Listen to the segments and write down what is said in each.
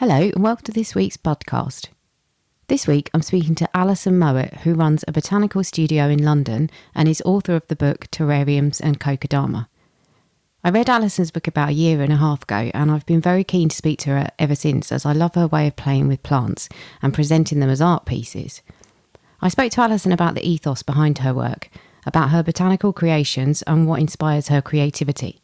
Hello and welcome to this week's podcast. This week I'm speaking to Alyson Mowat, who runs a botanical studio in London and is author of the book Terrariums and Kokedama. I read Alyson's book about a year and a half ago and I've been very keen to speak to her ever since, as I love her way of playing with plants and presenting them as art pieces. I spoke to Alyson about the ethos behind her work, about her botanical creations and what inspires her creativity.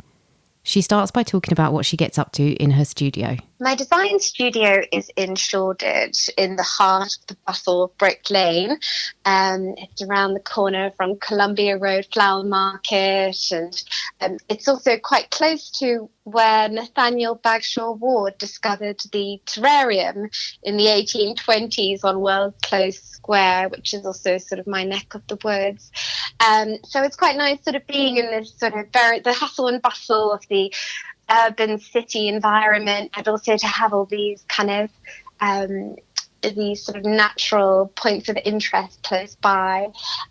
She starts by talking about what she gets up to in her studio. My design studio is in Shoreditch, in the heart of the bustle of Brick Lane. It's around the corner from Columbia Road Flower Market, and it's also quite close to where Nathaniel Bagshaw Ward discovered the terrarium in the 1820s on World Close Square, which is also sort of my neck of the woods. So it's quite nice sort of being in this sort of the hustle and bustle of the urban city environment, and also to have all these kind of these sort of natural points of interest close by.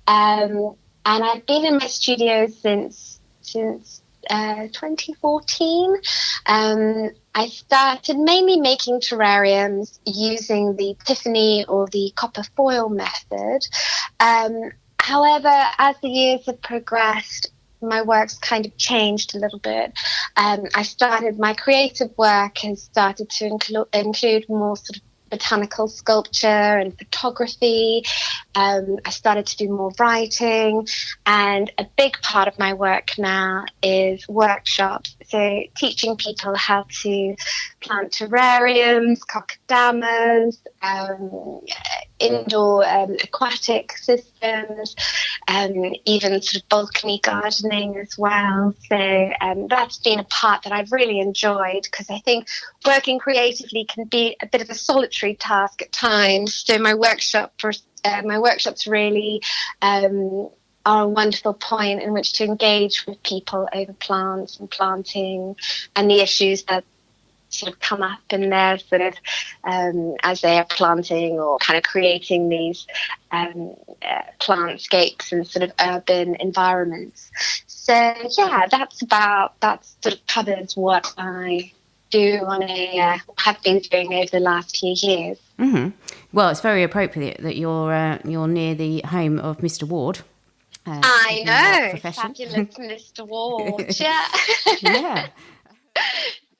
And I've been in my studio since 2014. I started mainly making terrariums using the Tiffany or the copper foil method. However, as the years have progressed, my work's kind of changed a little bit. My creative work has started to include more sort of botanical sculpture and photography. I started to do more writing, and a big part of my work now is workshops. So teaching people how to plant terrariums, kokedamas, indoor aquatic systems, even sort of balcony gardening as well. So that's been a part that I've really enjoyed, because I think working creatively can be a bit of a solitary task at times. So my workshops really are a wonderful point in which to engage with people over plants and planting and the issues that sort of come up in there sort of as they are planting or kind of creating these plantscapes and sort of urban environments. So yeah, that sort of covers what I do have been doing over the last few years. Mm-hmm. Well, it's very appropriate that you're near the home of Mr. Ward. I know, fabulous Mr. Ward. Yeah. Yeah.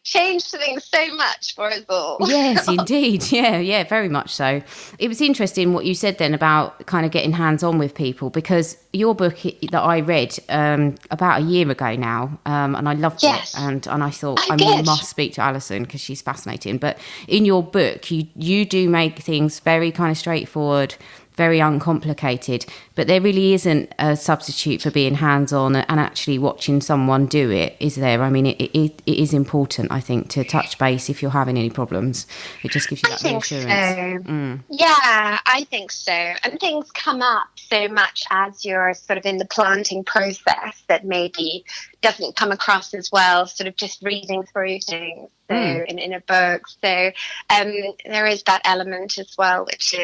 Changed things so much for us all. Yes, indeed. Yeah, very much so. It was interesting what you said then about kind of getting hands-on with people, because your book that I read about a year ago now, and I loved it, and I thought I must speak to Alyson because she's fascinating. But in your book, you do make things very kind of straightforward, very uncomplicated, but there really isn't a substitute for being hands-on and actually watching someone do it, is there? I mean, it is important, I think, to touch base if you're having any problems. It just gives you that reassurance. So. Yeah, I think so. And things come up so much as you're sort of in the planting process that maybe doesn't come across as well, sort of just reading through things in a book. So there is that element as well, which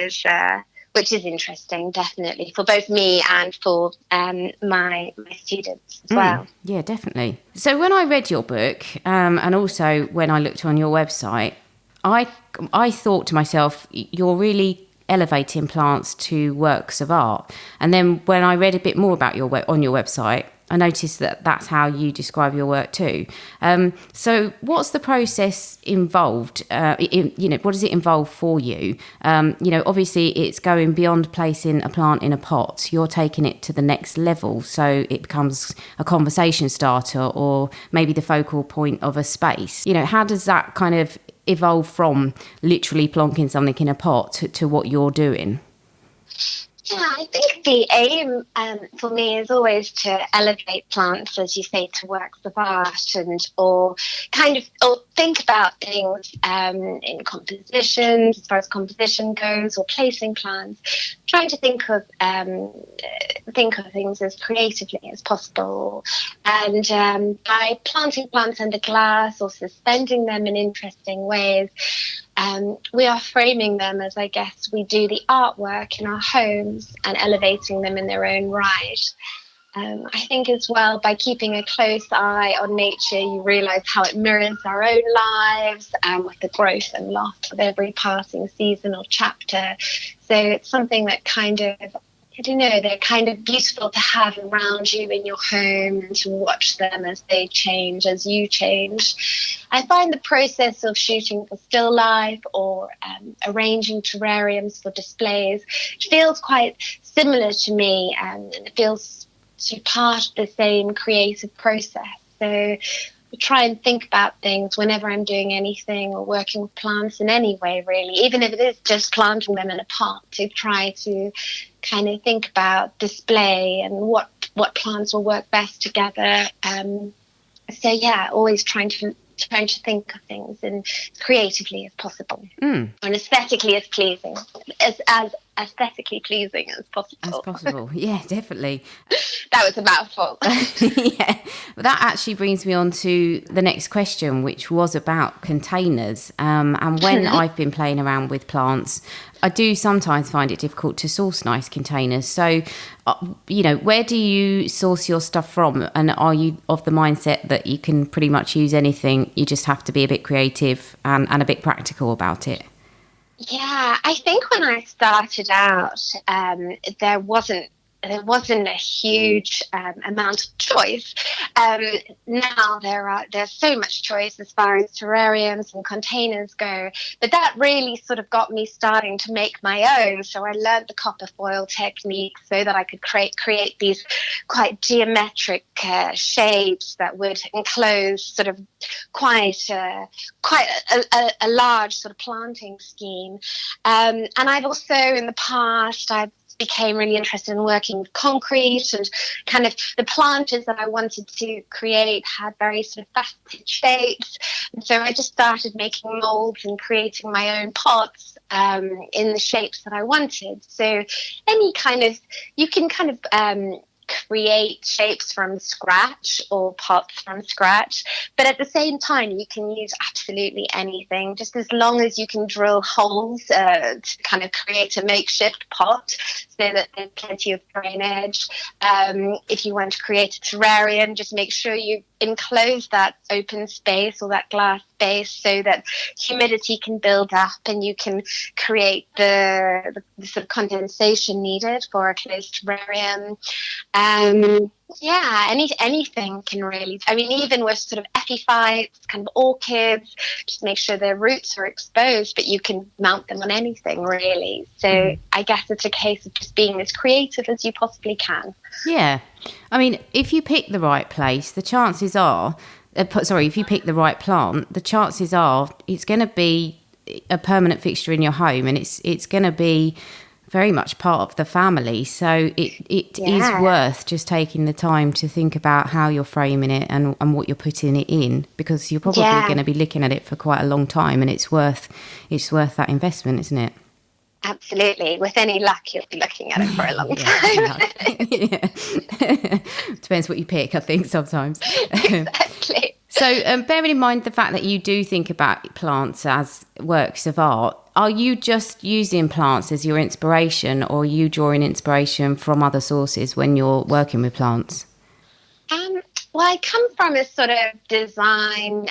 is interesting, definitely, for both me and for my students as well. Yeah, definitely. So when I read your book, and also when I looked on your website, I thought to myself, you're really elevating plants to works of art. And then when I read a bit more about on your website, I noticed that that's how you describe your work too. So what's the process involved? What does it involve for you? Obviously it's going beyond placing a plant in a pot. You're taking it to the next level. So it becomes a conversation starter or maybe the focal point of a space. How does that kind of evolve from literally plonking something in a pot to what you're doing? Yeah, I think the aim for me is always to elevate plants, as you say, to works of art, or think about things in compositions, as far as composition goes, or placing plants. Trying to think of things as creatively as possible, and by planting plants under glass or suspending them in interesting ways. We are framing them as, I guess, we do the artwork in our homes and elevating them in their own right. I think as well, by keeping a close eye on nature, you realise how it mirrors our own lives, with the growth and loss of every passing season or chapter. So it's something that kind of, I don't know, they're kind of beautiful to have around you in your home and to watch them as they change, as you change. I find the process of shooting for still life or arranging terrariums for displays feels quite similar to me, and it feels to part of the same creative process. So I try and think about things whenever I'm doing anything or working with plants in any way, really, even if it is just planting them in a pot, to try to kind of think about display and what plants will work best together. So yeah, always trying to think of things as creatively as possible, and aesthetically as pleasing as aesthetically pleasing as possible. Yeah, definitely. That was a mouthful. Yeah, but that actually brings me on to the next question, which was about containers. And when I've been playing around with plants, I do sometimes find it difficult to source nice containers. So, where do you source your stuff from? And are you of the mindset that you can pretty much use anything? You just have to be a bit creative and a bit practical about it? Yeah, I think when I started out, there wasn't a huge amount of choice. Now there's so much choice as far as terrariums and containers go, but that really sort of got me starting to make my own. So I learned the copper foil technique so that I could create these quite geometric shapes that would enclose sort of quite a large sort of planting scheme. And I've also in the past became really interested in working with concrete, and kind of the planters that I wanted to create had very sort of faceted shapes. And so I just started making molds and creating my own pots in the shapes that I wanted. So you can kind of create shapes from scratch or pots from scratch, but at the same time you can use absolutely anything, just as long as you can drill holes to kind of create a makeshift pot so that there's plenty of drainage. If you want to create a terrarium, just make sure you enclose that open space or that glass space so that humidity can build up and you can create the sort of condensation needed for a closed terrarium. Anything can really, I mean, even with sort of epiphytes, kind of orchids, just make sure their roots are exposed, but you can mount them on anything really. So I guess it's a case of just being as creative as you possibly can. Yeah. I mean, if you pick the right place, the chances are, if you pick the right plant, the chances are it's going to be a permanent fixture in your home, and it's going to be very much part of the family. So it is worth just taking the time to think about how you're framing it and what you're putting it in, because you're probably going to be looking at it for quite a long time, and it's worth that investment, isn't it? Absolutely. With any luck, you'll be looking at it for a long time. Depends what you pick, I think, sometimes. Exactly. So bearing in mind the fact that you do think about plants as works of art, are you just using plants as your inspiration, or are you drawing inspiration from other sources when you're working with plants? Well, I come from a sort of design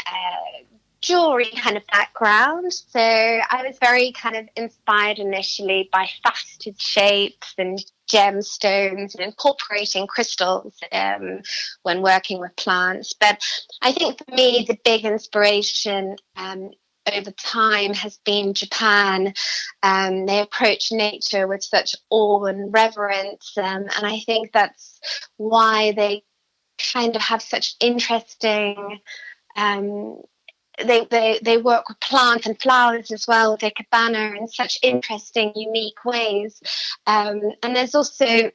jewelry kind of background, so I was very kind of inspired initially by faceted shapes and gemstones and incorporating crystals when working with plants. But I think for me the big inspiration over time has been Japan. They approach nature with such awe and reverence, and I think that's why they kind of have such interesting they work with plants and flowers as well, kokedama, in such interesting, unique ways. And there's also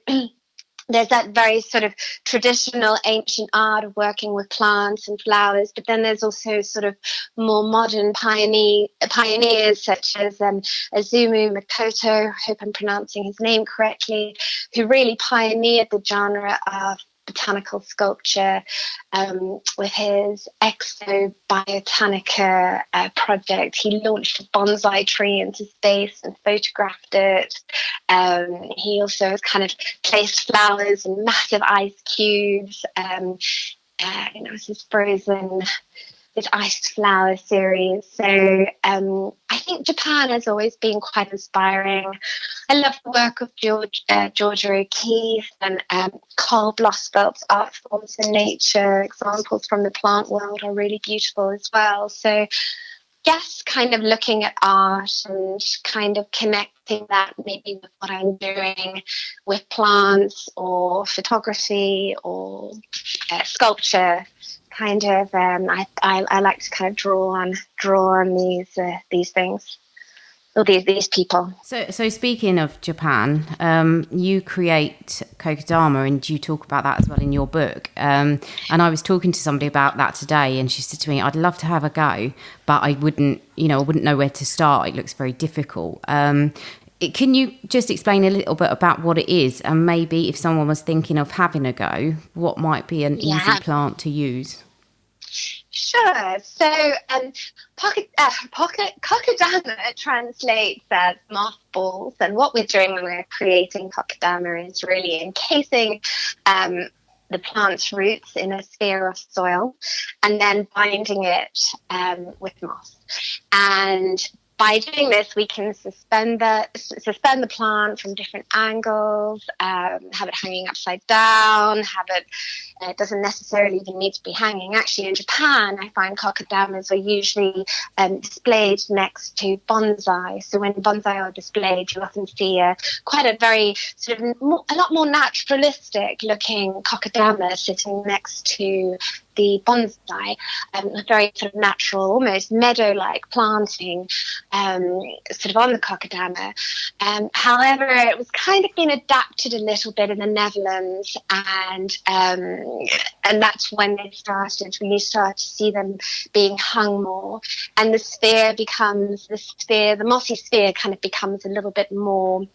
there's that very sort of traditional ancient art of working with plants and flowers, but then there's also sort of more modern pioneers such as Azumu Makoto, I hope I'm pronouncing his name correctly, who really pioneered the genre of botanical sculpture with his Exo Biotanica project. He launched a bonsai tree into space and photographed it. He also has kind of placed flowers in massive ice cubes. His frozen, this iced flower series. So I think Japan has always been quite inspiring. I love the work of Georgia O'Keeffe and Carl Blossfeld's art forms in nature. Examples from the plant world are really beautiful as well. So yes, kind of looking at art and kind of connecting that maybe with what I'm doing with plants or photography or sculpture. Kind of, I like to kind of draw on these things, or these people. So speaking of Japan, you create Cocodama, and you talk about that as well in your book. And I was talking to somebody about that today, and she said to me, "I'd love to have a go, but I wouldn't know where to start. It looks very difficult." Can you just explain a little bit about what it is, and maybe if someone was thinking of having a go, what might be an easy plant to use? Sure. So Kokedama translates as mothballs, and what we're doing when we're creating Kokedama is really encasing the plant's roots in a sphere of soil and then binding it with moss. And by doing this, we can suspend the plant from different angles, have it hanging upside down, it doesn't necessarily even need to be hanging. Actually, in Japan, I find kokedamas are usually displayed next to bonsai. So when bonsai are displayed, you often see quite a very sort of a lot more naturalistic looking kokedama sitting next to the bonsai, a very sort of natural, almost meadow-like planting sort of on the kokedama. However, it was kind of been adapted a little bit in the Netherlands, and that's when they started. We start to see them being hung more, and the mossy sphere kind of becomes a little bit more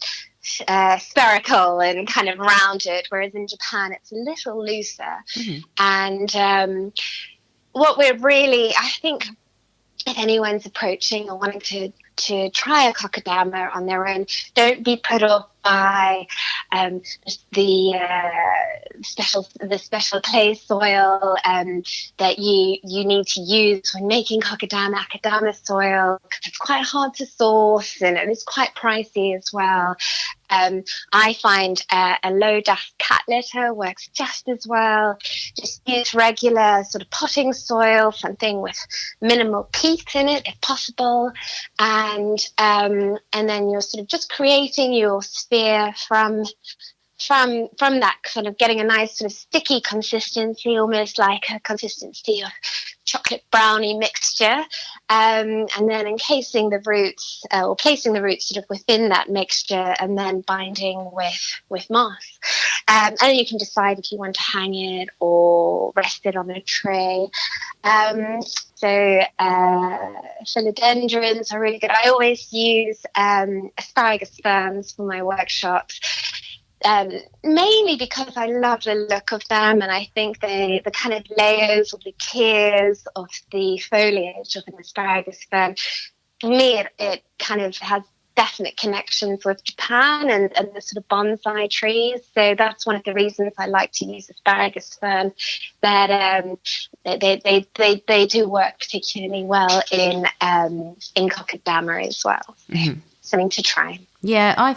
spherical and kind of rounded, whereas in Japan it's a little looser. And what we're really, I think, if anyone's approaching or wanting to try a kokedama on their own, don't be put off by the special clay soil that you need to use when making akadama soil, because it's quite hard to source and it's quite pricey as well. I find a low dust cat litter works just as well. Just use regular sort of potting soil, something with minimal peat in it if possible, and then you're sort of just creating your sphere from that, kind of getting a nice sort of sticky consistency, almost like a consistency of chocolate brownie mixture, and then encasing the roots or placing the roots sort of within that mixture and then binding with moss. And then you can decide if you want to hang it or rest it on a tray. So philodendrons are really good. I always use asparagus ferns for my workshops. Mainly because I love the look of them, and I think the kind of layers or the tiers of the foliage of an asparagus fern, for me, it kind of has definite connections with Japan and the sort of bonsai trees. So that's one of the reasons I like to use asparagus fern. That they do work particularly well in kokedama as well. Mm-hmm. Something to try. Yeah, I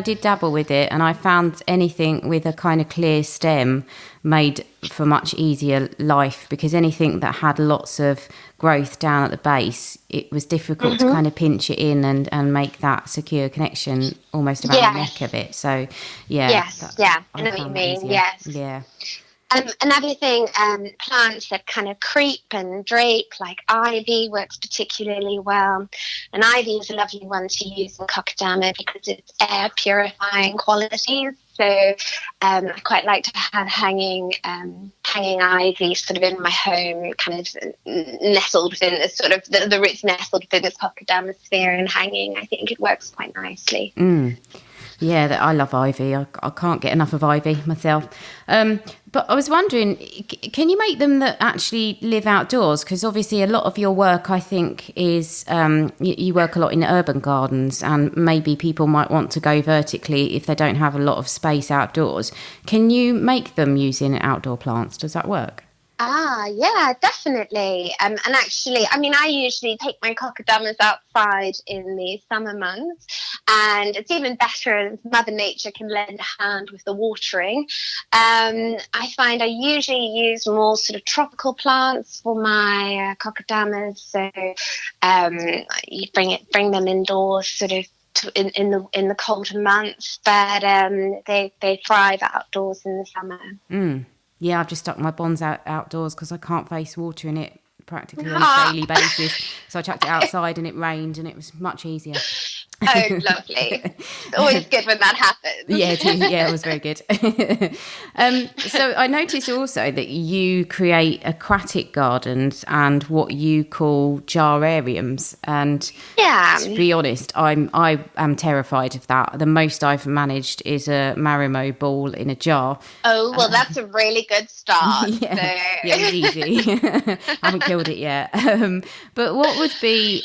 did dabble with it, and I found anything with a kind of clear stem made for much easier life, because anything that had lots of growth down at the base, it was difficult to kind of pinch it in and make that secure connection almost around the neck of it. So, yeah. I know what you mean, yes. Yeah. Another thing, plants that kind of creep and drape, like ivy, works particularly well. And ivy is a lovely one to use in kokedama because it's air purifying qualities. So I quite like to have hanging ivy sort of in my home, kind of nestled within this sort of the roots nestled within this kokedama sphere and hanging. I think it works quite nicely. Yeah, I love ivy. I can't get enough of ivy myself. But I was wondering, can you make them that actually live outdoors? Because obviously a lot of your work, I think, is you work a lot in urban gardens, and maybe people might want to go vertically if they don't have a lot of space outdoors. Can you make them using outdoor plants? Does that work? Yeah, definitely. And actually, I mean, I usually take my kokedamas outside in the summer months, and it's even better if Mother Nature can lend a hand with the watering. I find I usually use more sort of tropical plants for my kokedamas, so you bring them indoors, sort of. In the colder months, but they thrive outdoors in the summer. Mm. Yeah, I've just stuck my bonds outdoors because I can't face water in it practically on a daily basis. So I chucked it outside and it rained and it was much easier. Oh, lovely. It's always good when that happens. Yeah, it was very good. So I noticed also that you create aquatic gardens and what you call jarrariums. And Yeah. to be honest, I am terrified of that. The most I've managed is a Marimo ball in a jar. Oh, well, that's a really good start. Yeah, it was easy. I haven't killed it yet. But what would be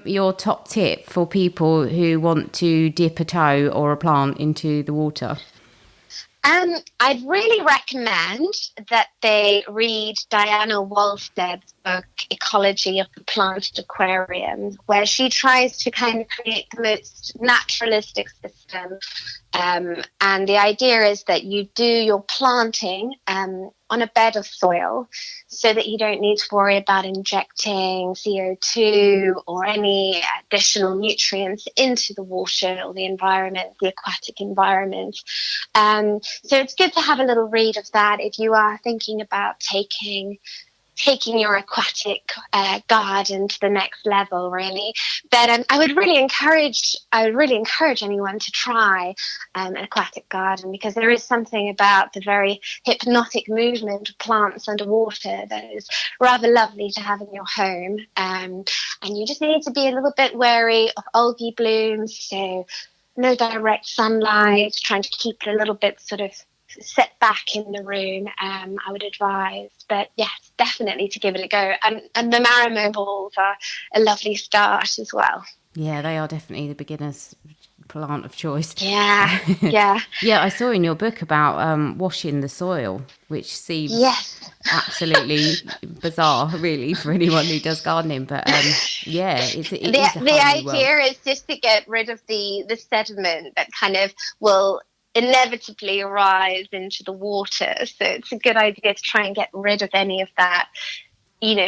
your top tip for people who want to dip a toe or a plant into the water? I'd really recommend that they read Diana Wolsted's book, Ecology of the Plant Aquarium, where she tries to kind of create the most naturalistic system. And the idea is that you do your planting on a bed of soil so that you don't need to worry about injecting CO2 or any additional nutrients into the water or the environment, the aquatic environment. So it's good to have a little read of that if you are thinking about taking your aquatic garden to the next level, really. But I would really encourage anyone to try an aquatic garden, because there is something about the very hypnotic movement of plants underwater that is rather lovely to have in your home. And you just need to be a little bit wary of algae blooms, so no direct sunlight, trying to keep it a little bit sort of set back in the room, I would advise. But yes, definitely to give it a go. And the Marimo balls are a lovely start as well. Yeah, they are definitely the beginner's plant of choice. Yeah. Yeah, I saw in your book about washing the soil, which seems absolutely bizarre, really, for anyone who does gardening. But yeah, it is a the idea is just to get rid of the sediment that kind of will inevitably arise into the water. So it's a good idea to try and get rid of any of that,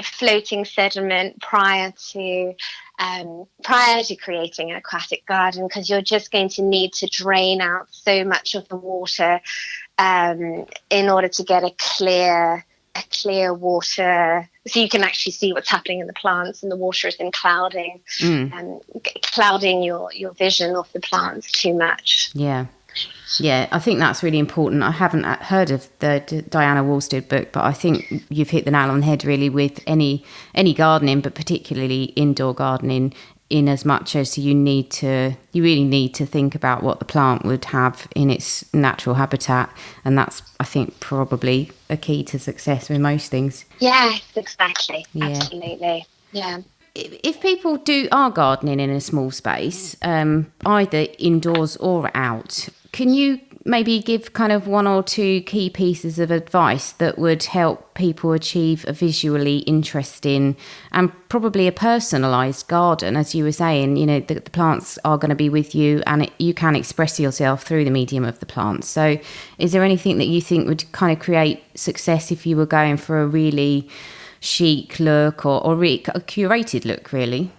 floating sediment prior to creating an aquatic garden, because you're just going to need to drain out so much of the water in order to get a clear water, so you can actually see what's happening in the plants, and the water isn't clouding your vision of the plants too much. Yeah, I think that's really important. I haven't heard of the Diana Wolsted book, but I think you've hit the nail on the head, really, with any gardening, but particularly indoor gardening, in as much as you really need to think about what the plant would have in its natural habitat. And that's, I think, probably a key to success with most things. Yes, exactly. Yeah. Absolutely. Yeah. If people are gardening in a small space, either indoors or out, can you maybe give kind of one or two key pieces of advice that would help people achieve a visually interesting and probably a personalised garden? As you were saying, the plants are going to be with you, and you can express yourself through the medium of the plants. So is there anything that you think would kind of create success if you were going for a really chic look or really a curated look, really?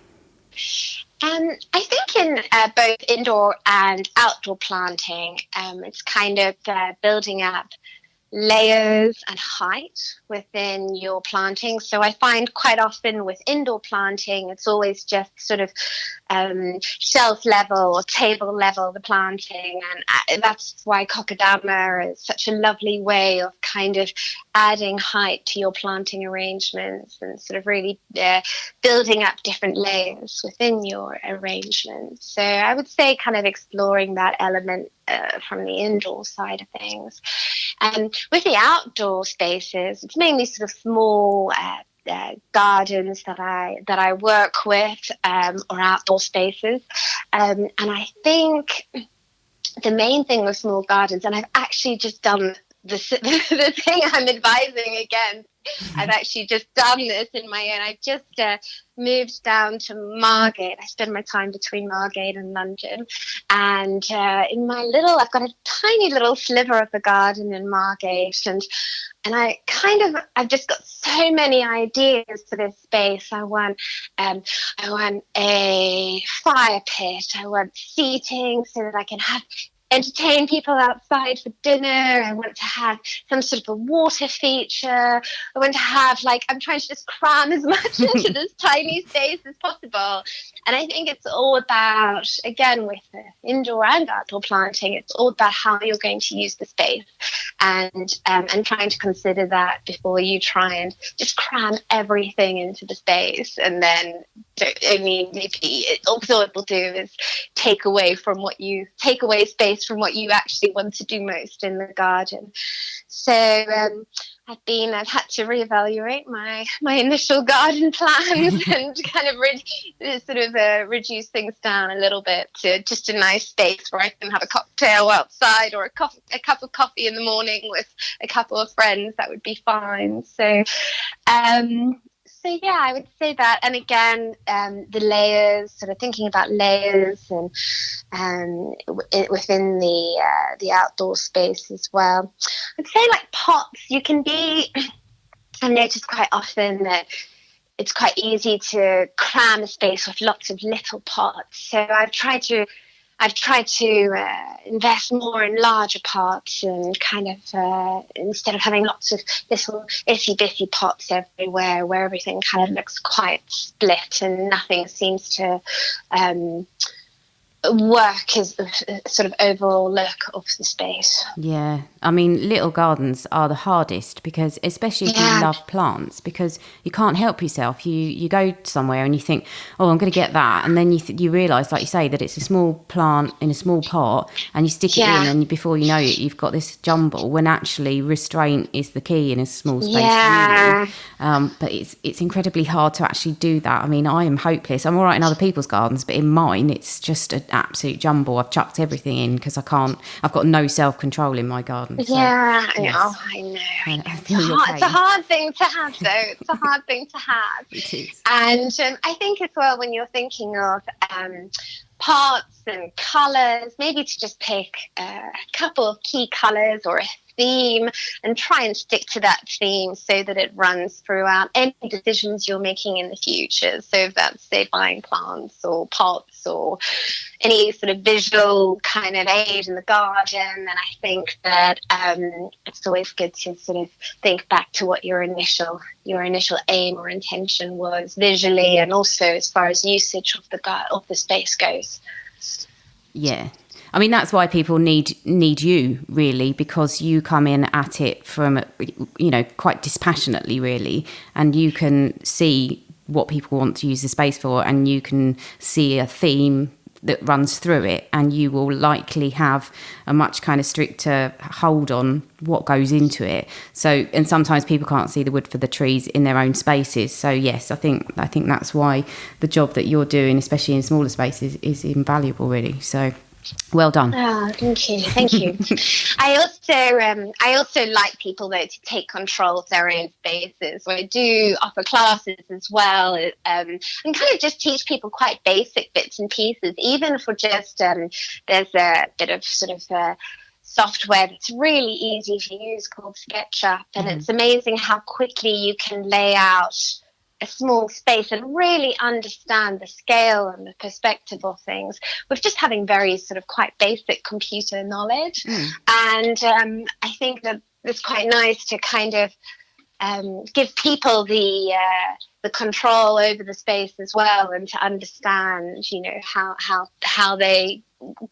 I think in both indoor and outdoor planting, it's kind of building up layers and height within your planting. So I find quite often with indoor planting, it's always just sort of shelf level or table level, the planting. And that's why Cocodama is such a lovely way of kind of adding height to your planting arrangements and sort of really building up different layers within your arrangement. So I would say kind of exploring that element from the indoor side of things. And with the outdoor spaces, it's mainly sort of small gardens that I work with, or outdoor spaces. And I think the main thing with small gardens, and I've actually just done the thing I'm advising against. I've actually just done this in my own. I just moved down to Margate. I spend my time between Margate and London. And I've got a tiny little sliver of the garden in Margate. And I've just got so many ideas for this space. I want a fire pit. I want seating so that I can entertain people outside for dinner. I want to have some sort of a water feature. I want to have, I'm trying to just cram as much into this tiny space as possible. And I think it's all about, again, with indoor and outdoor planting, it's all about how you're going to use the space, and trying to consider that before you try and just cram everything into the space. And then, maybe also what it will do is take away space from what you actually want to do most in the garden. So I've had to reevaluate my initial garden plans and kind of reduce things down a little bit to just a nice space where I can have a cocktail outside or a cup of coffee in the morning with a couple of friends. That would be fine. So yeah, I would say that. And again, the layers, sort of thinking about layers and within the outdoor space as well. I'd say pots, I've noticed quite often that it's quite easy to cram a space with lots of little pots. So I've tried to invest more in larger pots and kind of instead of having lots of little itsy-bitsy pots everywhere where everything kind of looks quite split and nothing seems to work as a sort of overall look of the space. Yeah, I mean, little gardens are the hardest because, especially if you love plants, because you can't help yourself. You go somewhere and you think, oh, I'm going to get that, and then you realise, like you say, that it's a small plant in a small pot, and you stick it in, and before you know it, you've got this jumble. When actually restraint is the key in a small space, really. But it's incredibly hard to actually do that. I mean, I am hopeless. I'm all right in other people's gardens, but in mine, it's just an absolute jumble. I've chucked everything in because I've got no self-control in my garden. So, yes. I know. It's a hard thing to have, though. It's a hard thing to have. It is. And I think as well, when you're thinking of pots and colours, maybe to just pick a couple of key colours or a theme and try and stick to that theme so that it runs throughout any decisions you're making in the future. So if that's, say, buying plants or pots or any sort of visual kind of aid in the garden, then I think that it's always good to sort of think back to what your initial aim or intention was visually, and also as far as usage of the space goes. Yeah. I mean, that's why people need you, really, because you come in at it from, quite dispassionately, really, and you can see what people want to use the space for, and you can see a theme that runs through it, and you will likely have a much kind of stricter hold on what goes into it. So, and sometimes people can't see the wood for the trees in their own spaces. So yes, I think that's why the job that you're doing, especially in smaller spaces, is invaluable, really. So well done. Oh, thank you. I also like people, though, to take control of their own spaces. So I do offer classes as well, and kind of just teach people quite basic bits and pieces, even for just there's a bit of sort of software that's really easy to use called SketchUp, and it's amazing how quickly you can lay out a small space and really understand the scale and the perspective of things with just having very sort of quite basic computer knowledge. And I think that it's quite nice to kind of give people the the control over the space as well, and to understand, how they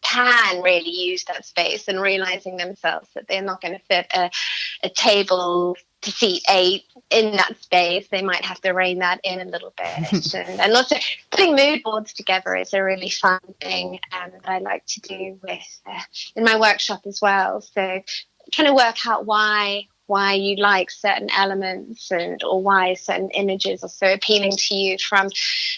can really use that space, and realizing themselves that they're not going to fit a table to seat 8 in that space. They might have to rein that in a little bit. and also putting mood boards together is a really fun thing that I like to do with in my workshop as well. So trying to work out why you like certain elements, or why certain images are so appealing to you from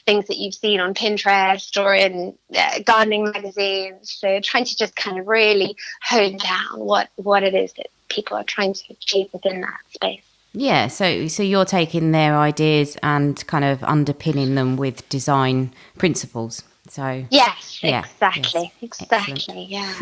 things that you've seen on Pinterest or in gardening magazines. So trying to just kind of really hone down what it is that people are trying to achieve within that space. Yeah, so you're taking their ideas and kind of underpinning them with design principles. So yes, yeah, exactly, yes. exactly, yeah.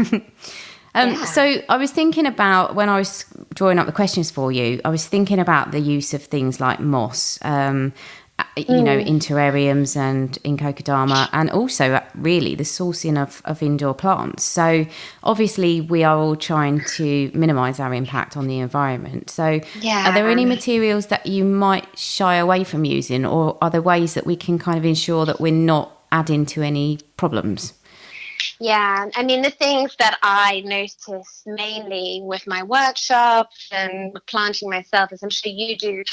So I was thinking about, when I was drawing up the questions for you, I was thinking about the use of things like moss, in terrariums and in Cocodama, and also really the sourcing of indoor plants. So obviously we are all trying to minimise our impact on the environment. So are there any materials that you might shy away from using, or are there ways that we can kind of ensure that we're not adding to any problems? Yeah, I mean, the things that I notice mainly with my workshops and planting myself, as I'm sure you do,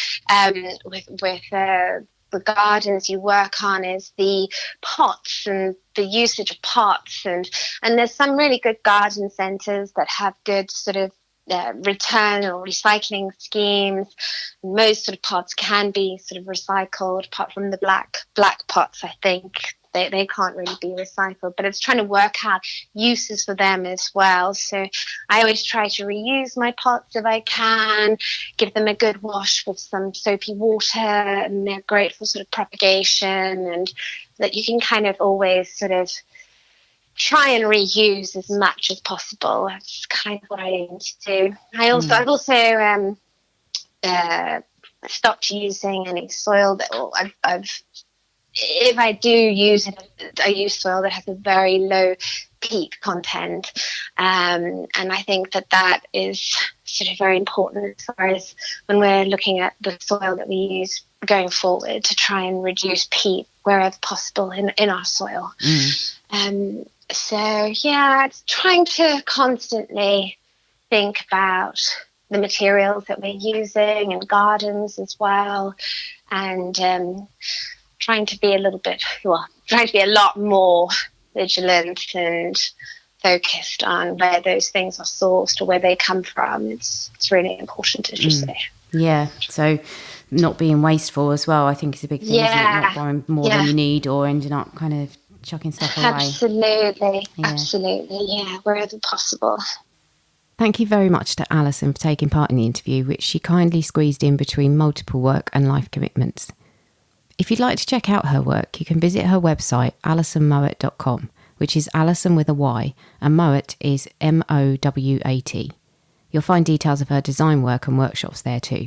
with the gardens you work on, is the pots and the usage of pots. And there's some really good garden centres that have good sort of return or recycling schemes. Most sort of pots can be sort of recycled, apart from the black pots, I think. They can't really be recycled, but it's trying to work out uses for them as well. So I always try to reuse my pots if I can, give them a good wash with some soapy water, and they're great for sort of propagation, and that you can kind of always sort of try and reuse as much as possible. That's kind of what I aim to do. I've also stopped using any soil if I do use it, I use soil that has a very low peat content. And I think that is sort of very important as far as when we're looking at the soil that we use going forward, to try and reduce peat wherever possible in our soil. It's trying to constantly think about the materials that we're using in gardens as well, and trying to be a lot more vigilant and focused on where those things are sourced or where they come from. It's really important, as you say. Yeah, so not being wasteful as well, I think, is a big thing, isn't it? Not buying more than you need, or ending up kind of chucking stuff away. Absolutely, wherever possible. Thank you very much to Alyson for taking part in the interview, which she kindly squeezed in between multiple work and life commitments. If you'd like to check out her work, you can visit her website, alysonmowat.com, which is Alyson with a Y, and Mowat is Mowat. You'll find details of her design work and workshops there too.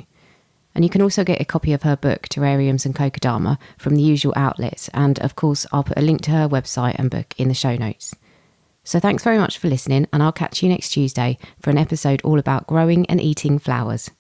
And you can also get a copy of her book, Terrariums and Kokedama, from the usual outlets, and of course I'll put a link to her website and book in the show notes. So thanks very much for listening, and I'll catch you next Tuesday for an episode all about growing and eating flowers.